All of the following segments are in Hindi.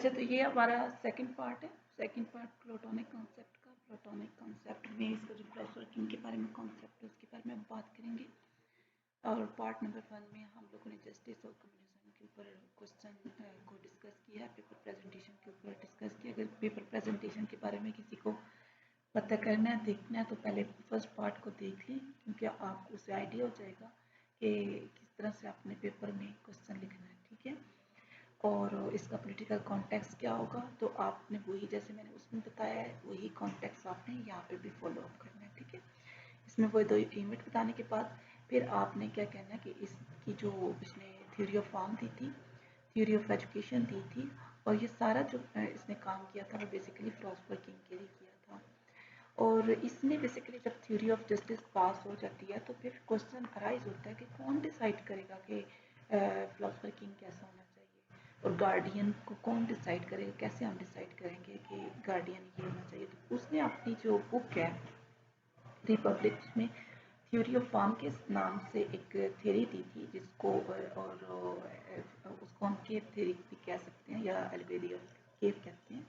अच्छा, तो ये हमारा सेकंड पार्ट है। सेकंड पार्ट प्लूटोनिक कॉन्सेप्ट का। प्लूटोनिक कॉन्सेप्ट में इसका जो क्रॉस वर्किंग के बारे में कॉन्सेप्ट है उसके बारे में हम बात करेंगे। और पार्ट नंबर 1 में हम लोगों ने जस्टिस और कम्युनिज्म के ऊपर क्वेश्चन को डिस्कस किया, पेपर प्रेजेंटेशन के ऊपर डिस्कस किया। अगर पेपर प्रेजेंटेशन के बारे में किसी को पता करना है, देखना है, तो पहले फर्स्ट पार्ट को देख लें, क्योंकि आपको उससे आइडिया हो जाएगा कि किस तरह से अपने पेपर में क्वेश्चन लिखना है, ठीक है। और इसका पॉलिटिकल कॉन्टेक्स्ट क्या होगा, तो आपने वही, जैसे मैंने उसमें बताया है, वही कॉन्टेक्स्ट आपने यहाँ पे भी फॉलो अप करना है, ठीक है। इसमें वो दो यूनिट बताने के बाद फिर आपने क्या कहना है कि इसकी जो इसने थ्योरी ऑफ फॉर्म दी थी, थ्योरी ऑफ एजुकेशन दी थी, और ये सारा जो इसने काम किया था वो बेसिकली क्रॉस वर्किंग के लिए किया था। और इसमें बेसिकली जब थ्योरी ऑफ जस्टिस पास हो जाती है तो फिर क्वेश्चन अराइज होता है कि कौन डिसाइड करेगा कि फिलोसफर कैसा होना चाहिए, और गार्डियन को कौन डिसाइड करेगा, कैसे हम डिसाइड करेंगे कि गार्डियन ये होना चाहिए। तो उसने अपनी जो बुक है रिपब्लिक में थ्योरी ऑफ फॉर्म के नाम से एक थ्योरी दी थी, जिसको उसको हम केव थ्योरी भी कह सकते हैं या एलिगोरी ऑफ केव कहते हैं।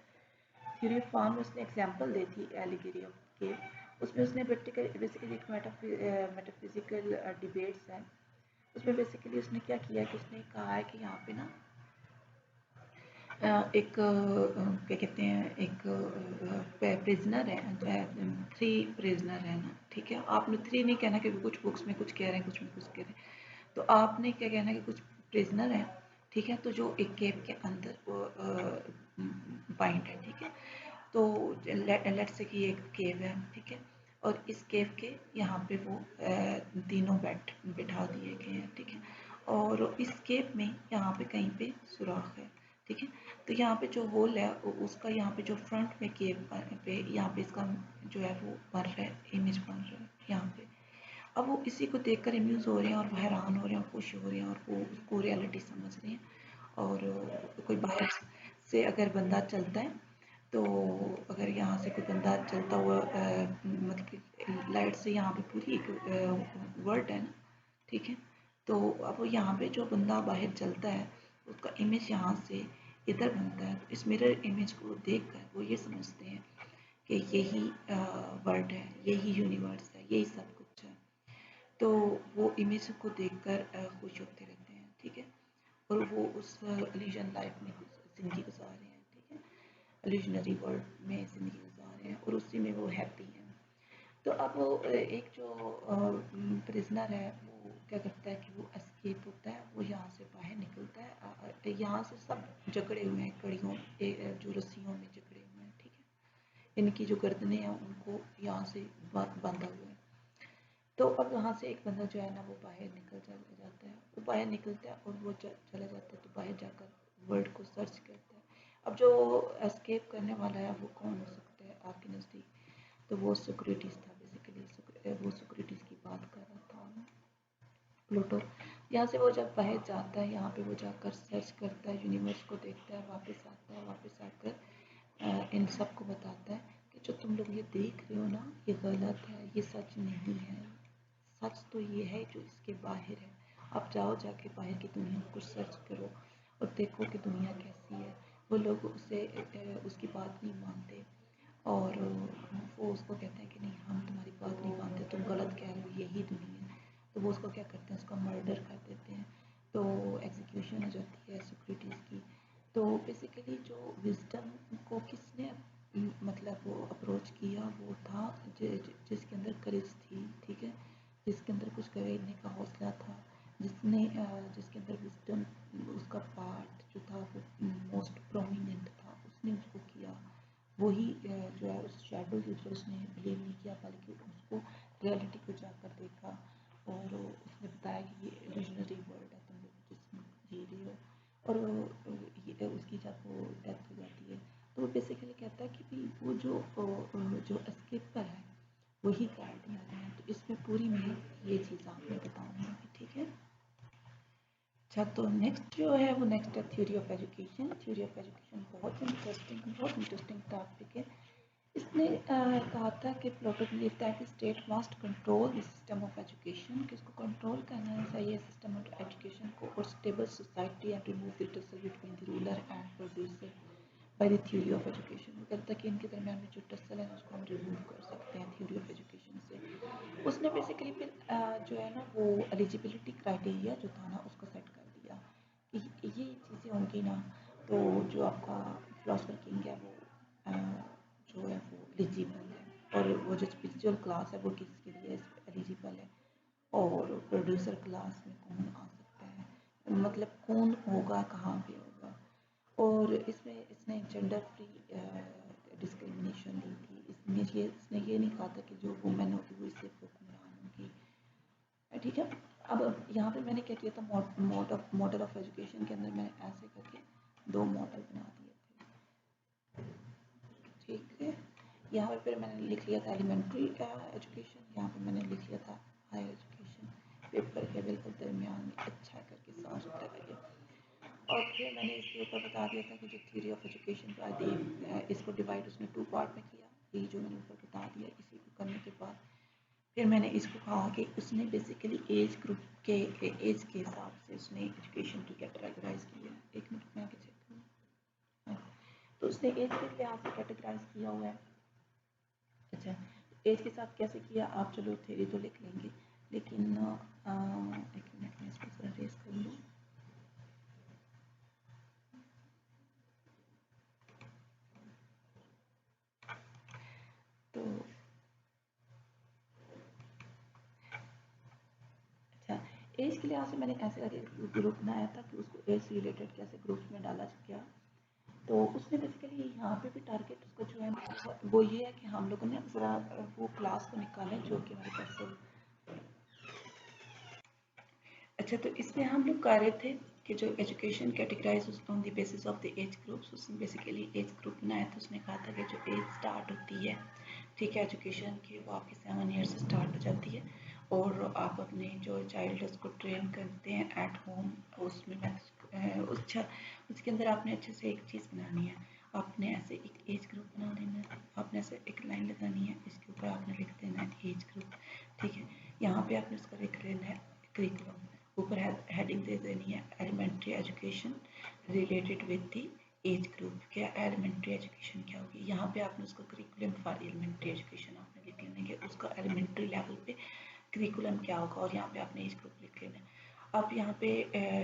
थ्योरी ऑफ फॉर्म में उसने एग्जांपल दी थी एलिगोरी ऑफ केव। उसमें उसने बेसिकली एक मेटाफिजिकल डिबेट्स है। उसमें बेसिकली उसने क्या किया कि उसने कहा है कि यहाँ पे ना एक क्या कहते हैं, एक प्रिजनर है, 3 प्रिजनर है ना, ठीक है। आपने 3 नहीं कहना, क्योंकि कुछ बुक्स में कुछ कह रहे हैं, कुछ में कुछ कह रहे हैं। तो आपने क्या कहना है कि कुछ प्रिजनर है, ठीक है, तो जो एक केव के अंदर बाइंड है, ठीक है। तो लेट से कि एक केव है, ठीक है, और इस केव के यहाँ पे वो तीनों बिठा दिए गए हैं, ठीक है। और इस केव में यहाँ पे कहीं पे सुराख है, ठीक है। तो यहाँ पे जो होल है उसका यहाँ पे जो फ्रंट में केव पे यहाँ पे इसका जो है वो बन रहा है, इमेज बन रहा है यहाँ पे। अब वो इसी को देखकर इम्यूज हो रहे हैं और हैरान हो रहे हैं और खुश हो रहे हैं और वो उसको रियलिटी समझ रहे हैं। और कोई बाहर से अगर बंदा चलता है, तो अगर यहाँ से कोई बंदा चलता हुआ मतलब कि लाइट से यहाँ पे पूरी एक वर्ल्ड है ना, ठीक है। तो अब यहाँ पे जो बंदा बाहर चलता है उसका इमेज यहाँ से इधर बनता है। इस मिरर इमेज को देखकर वो ये समझते हैं कि यही वर्ल्ड है, यही यूनिवर्स है, यही सब कुछ है। तो वो इमेज को देखकर खुश होते रहते हैं, ठीक है। और वो उस इल्यूजन लाइफ में जिंदगी गुजार रहे हैं, ठीक है। इल्यूजनरी वर्ल्ड में जिंदगी गुजार रहे हैं और उसी में वो हैप्पी हैं। तो अब वो एक जो प्रिजनर है वो क्या करता है कि वो एस्केप होता है, वो यहाँ से बाहर निकलता है। यहाँ से सब जकड़े हुए हैं कड़ियों, जो रस्सियों में जकड़े हुए हैं, ठीक है। इनकी जो गर्दनें हैं उनको यहाँ से बांधा हुआ है। तो अब वहाँ से एक बंदा जो है ना वो बाहर निकल जाता है, वो बाहर निकलता है और वो चला जाता है। तो बाहर जाकर वर्ल्ड को सर्च करता है। अब जो एस्केप करने वाला है वो कौन हो सकता है आपके नज़दीक, तो वो सोक्रेटिस था बेसिकली। वो सोक्रेटिस की बात कर रहा था प्लूटो। यहाँ से वो जब बाहर जाता है, यहाँ पे वो जाकर सर्च करता है, यूनिवर्स को देखता है, वापस आता है, वापस आकर इन सब को बताता है कि जो तुम लोग ये देख रहे हो ना, ये गलत है, ये सच नहीं है। सच तो ये है जो इसके बाहर है। आप जाओ, जाके बाहर की दुनिया को सर्च करो और देखो कि दुनिया कैसी है। वो लोग उसकी बात नहीं मानते और वो उसको कहते हैं कि नहीं, हम तुम्हारी बात नहीं मानते, तुम गलत कह रहे हो, यही दुनिया है। तो वो उसको क्या करते हैं, उसका मर्डर कर देते हैं। तो एग्जीक्यूशन हो जाती है सोक्रेटिस की। तो बेसिकली जो विजडम को किसने मतलब वो अप्रोच किया, वो था जिसके अंदर करेज थी, ठीक है, जिसके अंदर कुछ करने का हौसला था, जिसके अंदर विजडम उसका पार्ट जो था वो मोस्ट प्रोमिनेंट था, उसने उसको किया। वही जो है उस शैडो के ऊपर उसने बिलीव नहीं किया, बल्कि उसको रियलिटी को जाकर देखा। और उसने बताया कि ये इल्यूजनरी वर्ल्ड है, तुम लोग जिसमें जी रही हो। और ये उसकी जब वो डेथ हो जाती है तो वो बेसिकली कहता है कि भी वो जो एस्केपर है वही गार्डियन है। तो इसमें पूरी मैं ये चीज़ आपने बताऊँगी, ठीक है। अच्छा, तो नेक्स्ट जो है वो नेक्स्ट है theory of education. Theory of education बहुत इंटरेस्टिंग टॉपिक है। इसने कहा था कि प्लूटो बिलीव था कि state must control the system of education, कि इसको कंट्रोल करना चाहिए सिस्टम ऑफ एजुकेशन को, और stable society and remove the tussle between the ruler and producer. और थ्योरी ऑफ एजुकेशन वो कहता है कि इनके दरमियान में जो टसल है उसको हम रिमूव कर सकते हैं थ्योरी ऑफ एजुकेशन से। उसने बेसिकली फिर जो है ना वो एलिजिबिलिटी क्राइटेरिया जो था ना उसको सेट कर दिया कि ये चीज़ें होंगी ना तो जो आपका फिलोसफर किंग है वो जो है वो एलिजिबल है, और वो जो स्पिरिचुअल क्लास है वो किसके लिए एलिजिबल है, और प्रोड्यूसर क्लास में कौन आ सकता है, मतलब कौन होगा कहाँ पे होगा। और इसमें इसने जेंडर फ्री डिस्क्रिमिनेशन दी थी। इसने ये नहीं कहा था कि जो वुमेन होगी वो इससे हुक्मरान होगी, ठीक है। अब यहाँ पे मैंने क्या किया था, मॉडल ऑफ एजुकेशन के अंदर मैंने ऐसे करके दो मॉडल बना दिए थे, ठीक है। यहाँ पे फिर मैंने लिख लिया था एलिमेंट्री एजुकेशन, यहाँ पे मैंने लिख लिया था हायर एजुकेशन, पेपर के बिल्कुल दरमियान में अच्छा करके साफ सुथरा करके। और फिर मैंने इसके ऊपर बता दिया था कि जो थ्योरी ऑफ एजुकेशन का इसको डिवाइड उसने 2 पार्ट में किया, ये जो मैंने ऊपर बता दिया। इसी को करने के बाद फिर मैंने इसको कहा कि उसने बेसिकली एज ग्रुप के एज के हिसाब से उसने एजुकेशन की कैटेगराइज की है। एक मिनट में आगे चेक करूँ, हाँ। तो उसने एज के लिहाज से कैटेगराइज किया हुआ है। अच्छा, एज के साथ कैसे किया आप चलो थ्योरी तो लिख लेंगे, लेकिन एक मिनट में इसको जरा रेस कर लूँ। तो अच्छा, एज के लिहाज से मैंने ऐसे ग्रुप बनाया था कि उसको एज से रिलेटेड कैसे ग्रुप्स में डाला गया। तो उसने बेसिकली यहाँ पे भी टारगेट उसका जो है वो ये है कि हम लोगों ने ज़रा वो क्लास को निकाला जो कि हमारे पास। अच्छा, तो इसमें हम लोग कर रहे थे कि जो education categorise on the basis of the age groups, उसने बेसिकली एज ग्रुप बनाया था। उसने कहा था कि जो एज स्टार्ट होती है, ठीक है, एजुकेशन की, वो आपकी 7 ईयर से स्टार्ट हो जाती है, और आप अपने जो चाइल्ड है उसको ट्रेन करते हैं एट होम। उसमें अच्छा, उसके अंदर आपने अच्छे से एक चीज़ बनानी है, आपने ऐसे एक एज ग्रुप बना लेना है, आपने ऐसे एक लाइन लगानी है, इसके ऊपर आपने लिख देना है एज ग्रुप, ठीक है। यहाँ पे आपने उसका लिख लेना है करिकुलम, ऊपर हेडिंग दे देनी है elementary education related with the age group. क्या एलिमेंट्री एजुकेशन क्या होगी, यहाँ पे आपने उसका करिकुलम फॉर एलिमेंट्री एजुकेशन आपने लिख लेना है, उसका एलिमेंट्री लेवल पे करिकुलम क्या होगा, और यहाँ पे आपने एज ग्रुप लिख लेना है। अब यहाँ पे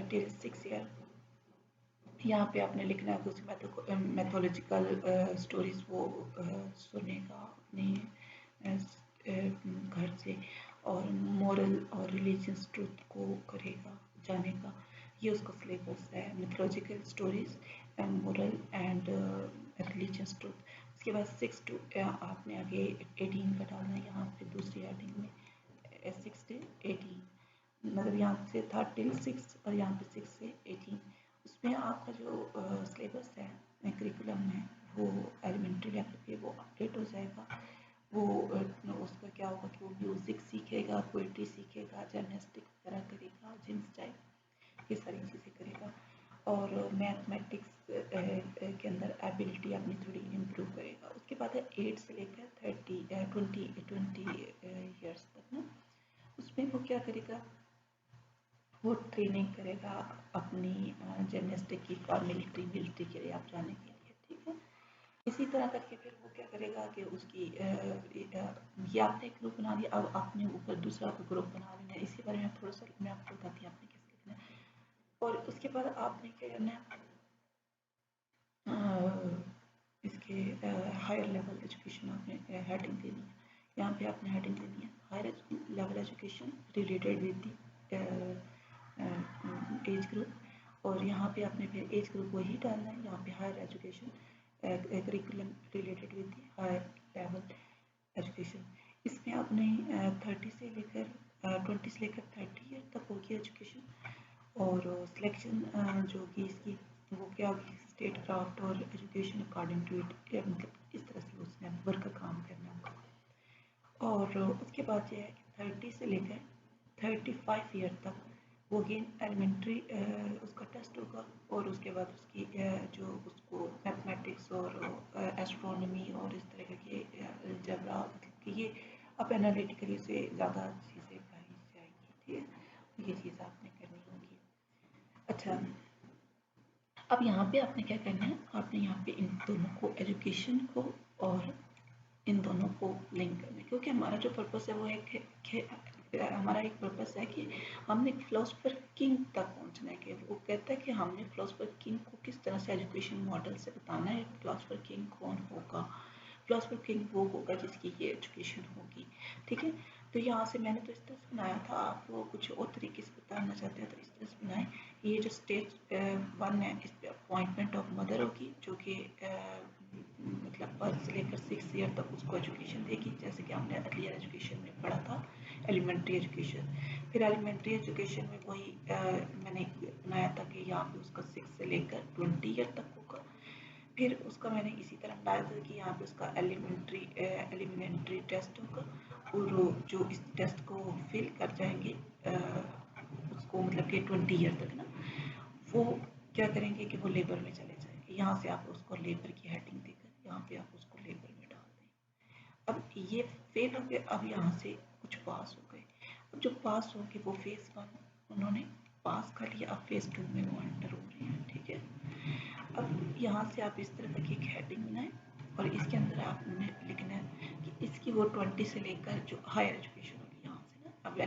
टिल 6 ईयर यहाँ पे आपने लिखना है कुछ मैथोलॉजिकल स्टोरीज वो सुनेगा अपने घर से, और मोरल और रिलीजियस ट्रूथ को करेगा जानेगा, ये उसका सिलेबस है, mythological stories and moral and religious truth. उसके बाद 6 टू आपने आगे 18 का डालना है, यहाँ पे दूसरी हेडिंग में 6 से 18, मतलब यहाँ से था टिल 6 और यहाँ पे 6 से 18। उसमें आपका जो सिलेबस है करिकुलम है वो एलिमेंट्री लेवल पे वो अपडेट हो जाएगा। वो उसका क्या होगा कि वो म्यूज़िक सीखेगा, पोइट्री सीखेगा, जिमनास्टिक वगैरह करेगा, जिम स्टाइल, ये सारी चीज़ें करेगा, और मैथमेटिक्स के अंदर एबिलिटी अपनी थोड़ी इम्प्रूव करेगा। उसके बाद है 8 से लेकर 20 ईयर्स तक ना, उसमें वो क्या करेगा, वो ट्रेनिंग करेगा अपनी जिमनास्टिक की और मिलिट्री के लिए आप जाने के लिए, ठीक है। इसी तरह करके फिर वो क्या करेगा कि उसकी ये आपने एक ग्रुप बना दिया, अब आपने ऊपर दूसरा ग्रुप बना लेना है। इसी बारे में थोड़ा सा मैं आपको बताती हूँ आपने कैसे लिखना है। और उसके बाद आपने क्या करना है, इसके हायर लेवल एजुकेशन आपने हेडिंग देनी है, यहाँ पे आपने हेडिंग देनी है higher level education related with age group, और यहाँ पे आपने फिर एज ग्रुप वही डालना है, यहाँ पे higher education curriculum related with higher level education. इसमें आपने 30 से लेकर 20 से लेकर 30 ईयर तक होगी एजुकेशन, और सिलेक्शन जो कि इसकी वो क्या होगी, स्टेट क्राफ्ट और एजुकेशन अकॉर्डिंग टू इट, मतलब इस तरह से उसने वर्क का काम करना होगा। और उसके बाद ये है कि 30 से लेकर 35 ईयर तक वो अगेन एलिमेंट्री उसका टेस्ट होगा, और उसके बाद उसकी जो उसको मैथमेटिक्स और एस्ट्रोनॉमी और इस तरह के अलजेब्रा, मतलब कि ये अब एनालिटिकली से ज़्यादा चीज़ें पढ़ाई जाएंगी, ठीक है, ये चीज़ आपने करनी होगी। अच्छा, अब यहाँ पे आपने क्या करना है, आपने यहाँ पे इन दो एजुकेशन को और इन दोनों को लिंक करना, क्योंकि हमारा जो पर्पस है वो है कि हमारा एक पर्पस है कि हमने फिलोसफर किंग तक पहुंचना है। कि वो कहता है कि हमने फिलोसफर किंग को किस तरह से एजुकेशन मॉडल से बताना है। फिलोसफर किंग कौन होगा? फिलोसफर किंग वो होगा जिसकी ये एजुकेशन होगी, ठीक है। तो यहाँ से मैंने तो इस तरह से बनाया था, आप वो कुछ और तरीके से बताना चाहते हैं तो इस तरह से बनाए। ये जो स्टेज 1 है, इस पर अपॉइंटमेंट ऑफ मदर होगी, जो कि मतलब 1 से लेकर 6 ईयर तक उसको एजुकेशन देगी, जैसे कि हमने अर्लियर एजुकेशन में पढ़ा था, एलिमेंट्री एजुकेशन। फिर एलिमेंट्री एजुकेशन में वही मैंने बनाया था कि यहाँ पे उसका 6 से लेकर 20 ईयर तक होगा। फिर उसका मैंने इसी तरह बनाया था कि यहाँ पे उसका एलिमेंट्री टेस्ट होगा, और जो इस टेस्ट को फिल कर जाएंगे उसको मतलब कि 20 ईयर तक ना, वो क्या करेंगे कि वो लेबर में चले जाएंगे। यहाँ से आप उसको लेबर की हेडिंग देकर यहाँ पे आप उसको लेबर में डाल दें। अब ये फेल हो गए, अब यहाँ से कुछ पास हो गए। अब जो पास हो गए वो फेज 1 उन्होंने पास कर लिया, अब फेज 2 में वो एंटर हो रहे हैं, ठीक है। अब यहाँ से आप इस तरह की एक हेडिंग बनाएं और इसके अंदर आपने लिखना है कि इसकी वो 20 से लेकर जो हायर एजुकेशन होगी यहाँ से ना। अब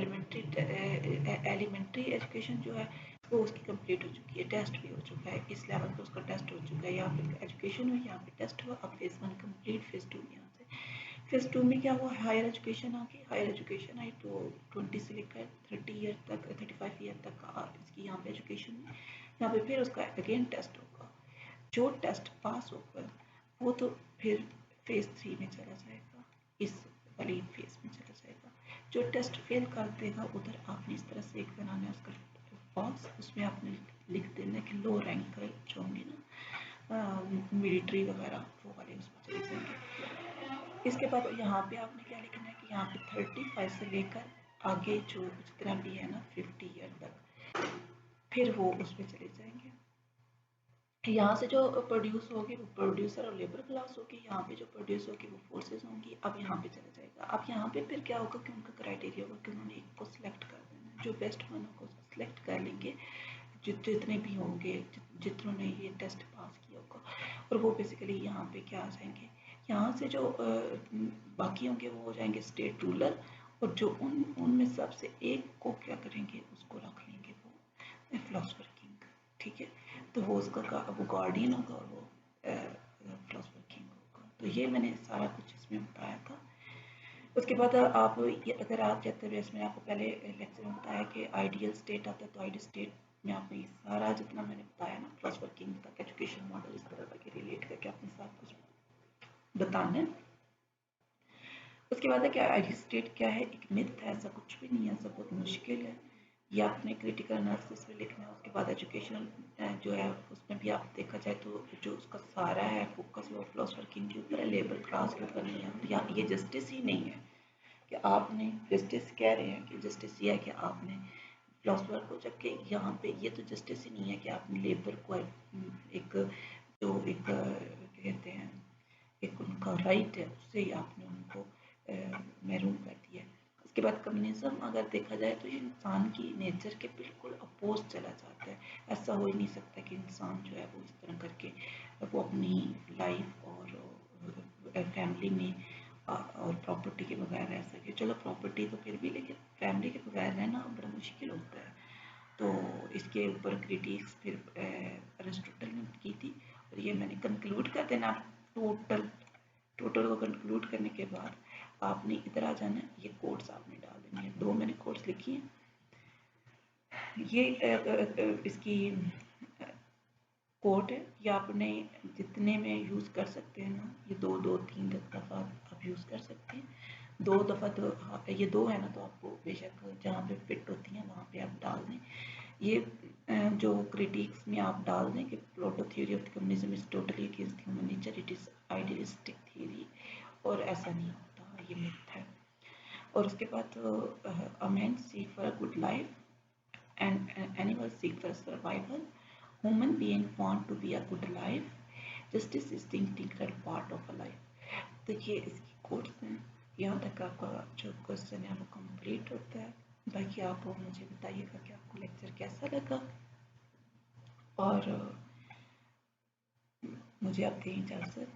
एलिमेंट्री एजुकेशन जो है वो उसकी कंप्लीट हो चुकी है, टेस्ट भी हो चुका है, इस लेवल पे उसका टेस्ट हो चुका है, यहाँ पे एजुकेशन हुई, यहाँ पे टेस्ट हुआ। अब फेज 1 कंप्लीट, फेज 2 यहाँ से फेज 2 में क्या हुआ, हायर एजुकेशन आ गई। हायर एजुकेशन आई तो 20 से लेकर 30 ईयर तक, 35 ईयर तक इसकी यहाँ पे एजुकेशन है। यहाँ पे फिर उसका अगेन टेस्ट होगा, जो टेस्ट पास होगा वो तो फिर फेज 3 में चला जाएगा, इस वाली फेज में चला जाएगा। जो टेस्ट फेल कर देगा उधर आपने इस तरह से एक बनाना है उसका बॉक्स, उसमें आपने लिख देना कि लो रैंक जो होंगे ना मिलिट्री वगैरह वो वाले उसमें चले जाएंगे। इसके बाद यहाँ पे आपने क्या लिखना है कि यहाँ पे 35 से लेकर आगे जो जितना भी है ना 50 ईयर तक, फिर वो उसमें चले जाएंगे। यहाँ से जो प्रोड्यूस होगी वो प्रोड्यूसर और लेबर क्लास होगी, यहाँ पे जो प्रोड्यूस होगी वो फोर्सेस होंगी। अब यहाँ पे चला जाएगा। अब यहाँ पे फिर क्या होगा कि उनका क्राइटेरिया होगा कि उन्होंने एक को सिलेक्ट कर देना है, जो बेस्ट वन होगा उसको सिलेक्ट कर लेंगे, जितने भी होंगे, जितनों ने ये टेस्ट पास किया होगा, और वो बेसिकली यहाँ पे क्या आ जाएंगे, यहाँ से जो बाकी होंगे वो हो जाएंगे स्टेट रूलर, और जो उनमें सबसे एक को क्या करेंगे उसको रख लेंगे वो फिलोसफर किंग, ठीक है। तो वो उसका वो गार्डियन होगा और वो फिलोसफर किंग होगा। तो ये मैंने सारा कुछ इसमें बताया था। उसके बाद आप ये अगर आप चाहते हैं, इसमें आपको पहले लेक्चर में बताया कि आइडियल स्टेट आता है, तो आइडियल स्टेट में आपने ये सारा जितना मैंने बताया ना फिलोसफर किंग तक एजुकेशन मॉडल इस तरह का रिलेट करके आपने सब कुछ बताना है। उसके बाद है क्या आइडियल स्टेट क्या है, एक मिथ है, ऐसा कुछ भी नहीं है, ऐसा बहुत मुश्किल है। ये आपने क्रिटिकल एनालिसिस में लिखना है। उसके बाद एजुकेशनल जो है उसमें भी आप देखा जाए तो जो उसका सारा है फोकस वो फिलोसफर किंग के ऊपर है, लेबर क्लास के ऊपर नहीं है। या ये जस्टिस ही नहीं है कि आपने जस्टिस कह रहे हैं कि जस्टिस ये है कि आपने फिलोसफर को, जबकि यहाँ पे ये तो जस्टिस ही नहीं है कि आपने लेबर को एक जो एक कहते हैं एक उनका राइट है उससे ही आपने उनको महरूम कर दिया। उसके बाद कम्युनिज्म अगर देखा जाए तो ये इंसान की नेचर के बिल्कुल अपोज चला जाता है। ऐसा हो ही नहीं सकता कि इंसान जो है वो इस तरह करके वो अपनी लाइफ और फैमिली में और प्रॉपर्टी के बगैर रह सके। चलो प्रॉपर्टी तो फिर भी, लेकिन फैमिली के बगैर रहना बड़ा मुश्किल होता है। तो इसके ऊपर क्रिटिक्स फिर अरिस्टोटल ने की थी, और ये मैंने कंक्लूड कर देना। टोटल को कंक्लूड करने के बाद आपने इधर आ जाना है, ये कोट्स आपने डाल देनी है। 2 मैंने कोट्स लिखी हैं, ये इसकी कोट है, ये आपने जितने में यूज़ कर सकते हैं ना, ये 2-3 दफ़ा आप यूज़ कर सकते हैं। 2 दफ़ा तो ये 2 है ना, तो आपको बेशक जहाँ पे फिट होती हैं वहाँ पे आप डाल दें। ये जो क्रिटिक्स में आप डाल दें कि Pluto theory of the communism is totally against human nature, it is idealistic theory, और ऐसा नहीं होता, ये मिथ है। और उसके बाद man seek for a good life and animal seek for survival, human being want to be a good life, justice is the integral part of a life. तो ये इसकी कोट्स हैं। यहाँ तक आपका जो क्वेश्चन है वो कंप्लीट होता है। बाकी आप मुझे बताइएगा कि आपको लेक्चर कैसा लगा, और मुझे आप दें इजाज़त।